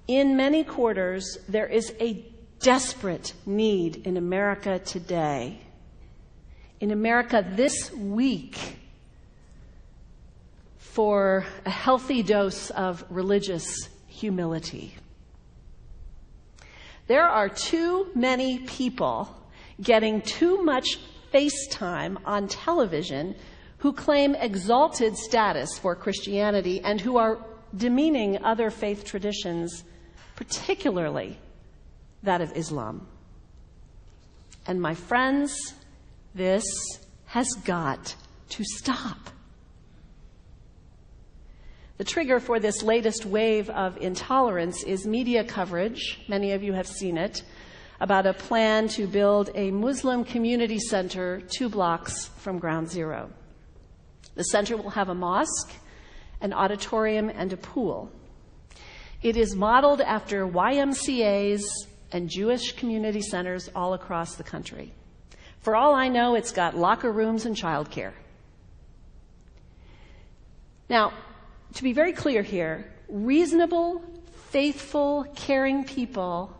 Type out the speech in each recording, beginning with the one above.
In many quarters, there is a desperate need in America today, in America this week, for a healthy dose of religious humility. There are too many people getting too much face time on television who claim exalted status for Christianity and who are demeaning other faith traditions, particularly that of Islam. And my friends, this has got to stop. The trigger for this latest wave of intolerance is media coverage, many of you have seen it, about a plan to build a Muslim community center 2 blocks from Ground Zero. The center will have a mosque, an auditorium, and a pool. It is modeled after YMCAs and Jewish community centers all across the country. For all I know, it's got locker rooms and childcare. Now, to be very clear here, reasonable, faithful, caring people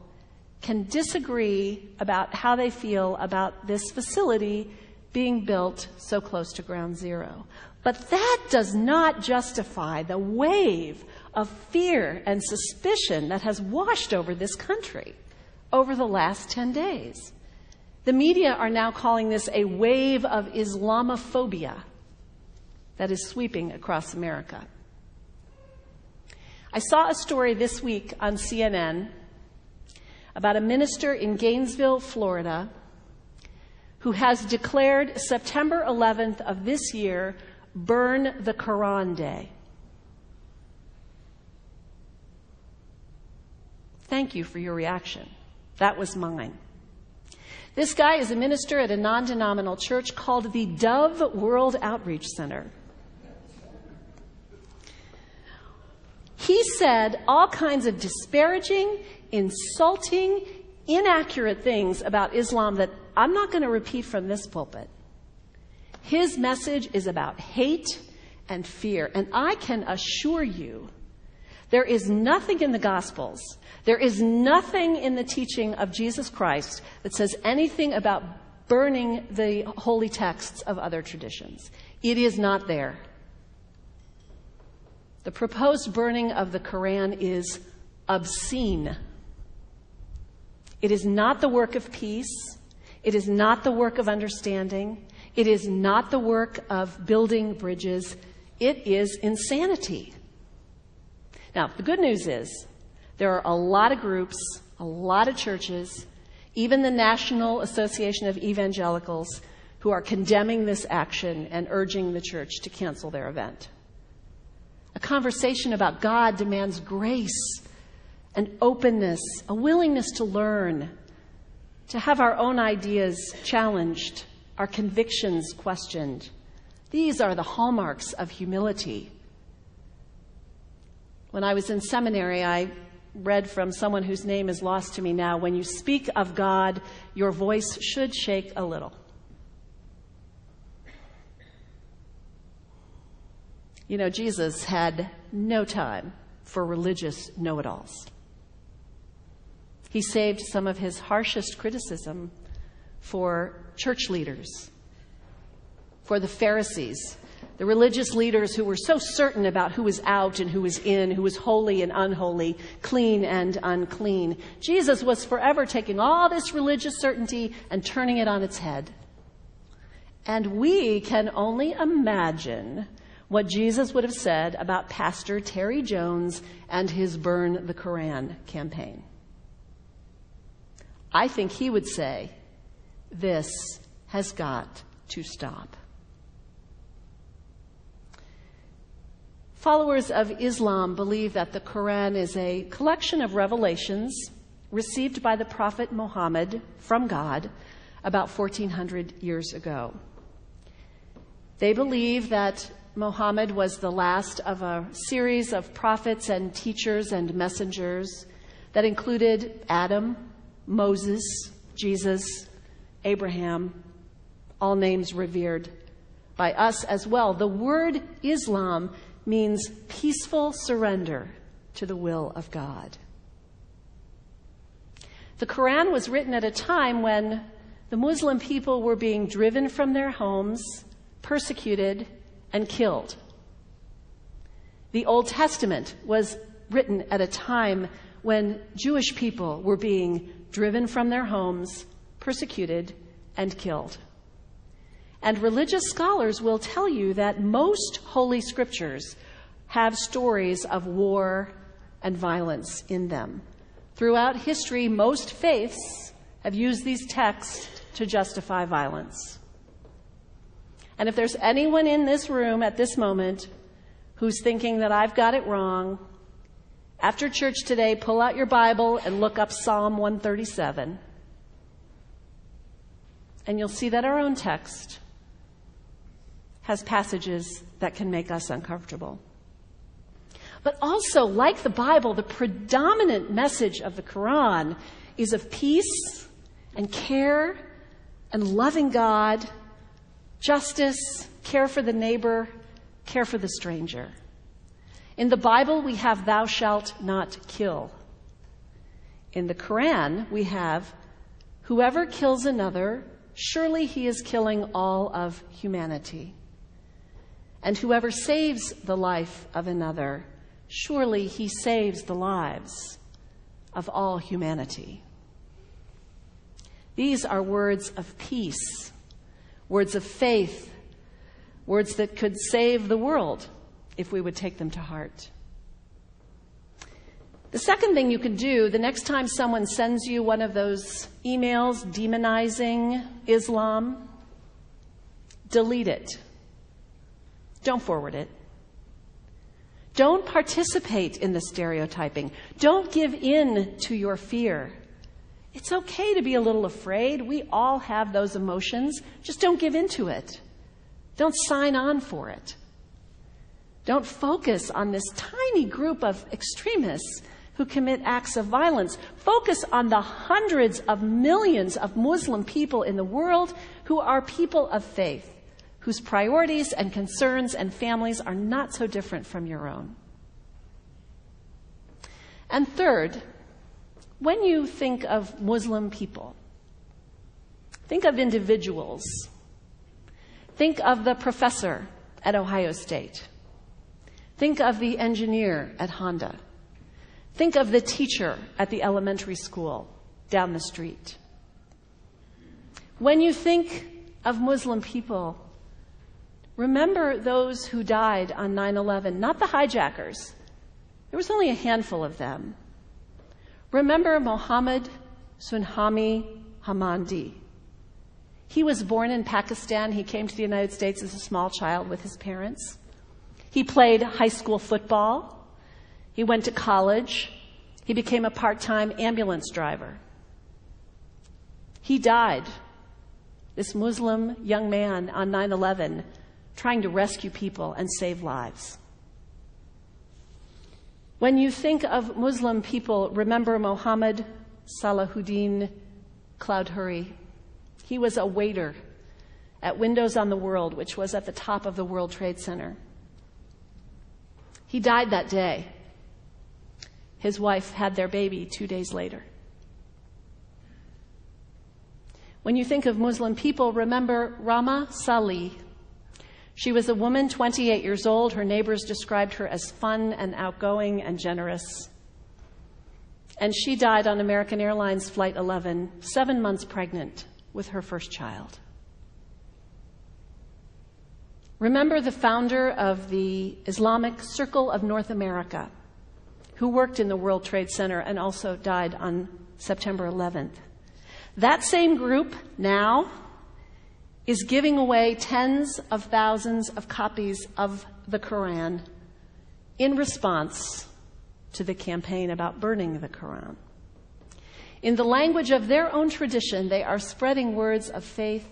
can disagree about how they feel about this facility being built so close to Ground Zero. But that does not justify the wave of fear and suspicion that has washed over this country over the last 10 days. The media are now calling this a wave of Islamophobia that is sweeping across America. I saw a story this week on CNN about a minister in Gainesville, Florida, who has declared September 11th of this year Burn the Quran Day. Thank you for your reaction. That was mine. This guy is a minister at a non-denominational church called the Dove World Outreach Center. He said all kinds of disparaging, insulting, inaccurate things about Islam that I'm not going to repeat from this pulpit. His message is about hate and fear. And I can assure you, there is nothing in the Gospels, there is nothing in the teaching of Jesus Christ that says anything about burning the holy texts of other traditions. It is not there. The proposed burning of the Quran is obscene. It is not the work of peace. It is not the work of understanding. It is not the work of building bridges. It is insanity. Now, the good news is there are a lot of groups, a lot of churches, even the National Association of Evangelicals, who are condemning this action and urging the church to cancel their event. A conversation about God demands grace and openness, a willingness to learn, to have our own ideas challenged, our convictions questioned. These are the hallmarks of humility. When I was in seminary, I read from someone whose name is lost to me now, when you speak of God, your voice should shake a little. You know, Jesus had no time for religious know-it-alls. He saved some of his harshest criticism for church leaders, for the Pharisees, the religious leaders who were so certain about who was out and who was in, who was holy and unholy, clean and unclean. Jesus was forever taking all this religious certainty and turning it on its head. And we can only imagine what Jesus would have said about Pastor Terry Jones and his Burn the Quran campaign. I think he would say, this has got to stop. Followers of Islam believe that the Quran is a collection of revelations received by the Prophet Muhammad from God about 1400 years ago. They believe that Muhammad was the last of a series of prophets and teachers and messengers that included Adam, Moses, Jesus, Abraham, all names revered by us as well. The word Islam means peaceful surrender to the will of God. The Quran was written at a time when the Muslim people were being driven from their homes, persecuted, and killed. The Old Testament was written at a time when Jewish people were being driven from their homes, persecuted, and killed. And religious scholars will tell you that most Holy Scriptures have stories of war and violence in them. Throughout history, most faiths have used these texts to justify violence. And if there's anyone in this room at this moment who's thinking that I've got it wrong, after church today, pull out your Bible and look up Psalm 137. And you'll see that our own text has passages that can make us uncomfortable. But also, like the Bible, the predominant message of the Quran is of peace and care and loving God, justice, care for the neighbor, care for the stranger. In the Bible, we have thou shalt not kill. In the Quran, we have whoever kills another, surely he is killing all of humanity. And whoever saves the life of another, surely he saves the lives of all humanity. These are words of peace, words of faith, words that could save the world if we would take them to heart. The second thing you can do, the next time someone sends you one of those emails demonizing Islam, delete it. Don't forward it. Don't participate in the stereotyping. Don't give in to your fear. It's okay to be a little afraid. We all have those emotions. Just don't give in to it. Don't sign on for it. Don't focus on this tiny group of extremists who commit acts of violence. Focus on the hundreds of millions of Muslim people in the world who are people of faith, whose priorities and concerns and families are not so different from your own. And third, when you think of Muslim people, think of individuals. Think of the professor at Ohio State. Think of the engineer at Honda. Think of the teacher at the elementary school down the street. When you think of Muslim people, remember those who died on 9/11, not the hijackers. There was only a handful of them. Remember Mohammed Sunhami Hamandi. He was born in Pakistan. He came to the United States as a small child with his parents. He played high school football. He went to college. He became a part-time ambulance driver. He died, this Muslim young man, on 9/11, trying to rescue people and save lives. When you think of Muslim people, remember Mohammed Salahuddin Cloudhurry. He was a waiter at Windows on the World, which was at the top of the World Trade Center. He died that day. His wife had their baby 2 days later. When you think of Muslim people, remember Rama Salih. She was a woman, 28 years old. Her neighbors described her as fun and outgoing and generous. And she died on American Airlines Flight 11, 7 months pregnant with her first child. Remember the founder of the Islamic Circle of North America, who worked in the World Trade Center and also died on September 11th. That same group now is giving away tens of thousands of copies of the Quran in response to the campaign about burning the Quran. In the language of their own tradition, they are spreading words of faith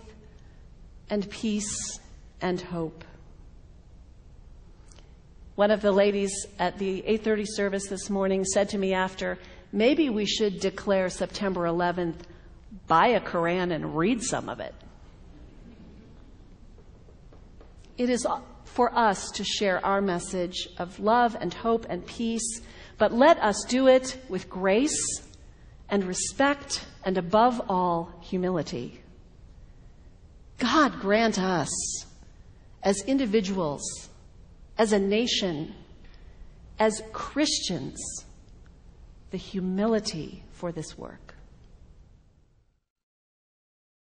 and peace and hope. One of the ladies at the 8:30 service this morning said to me after, maybe we should declare September 11th, buy a Quran and read some of it. It is for us to share our message of love and hope and peace, but let us do it with grace and respect, and above all, humility. God grant us, as individuals, as a nation, as Christians, the humility for this work.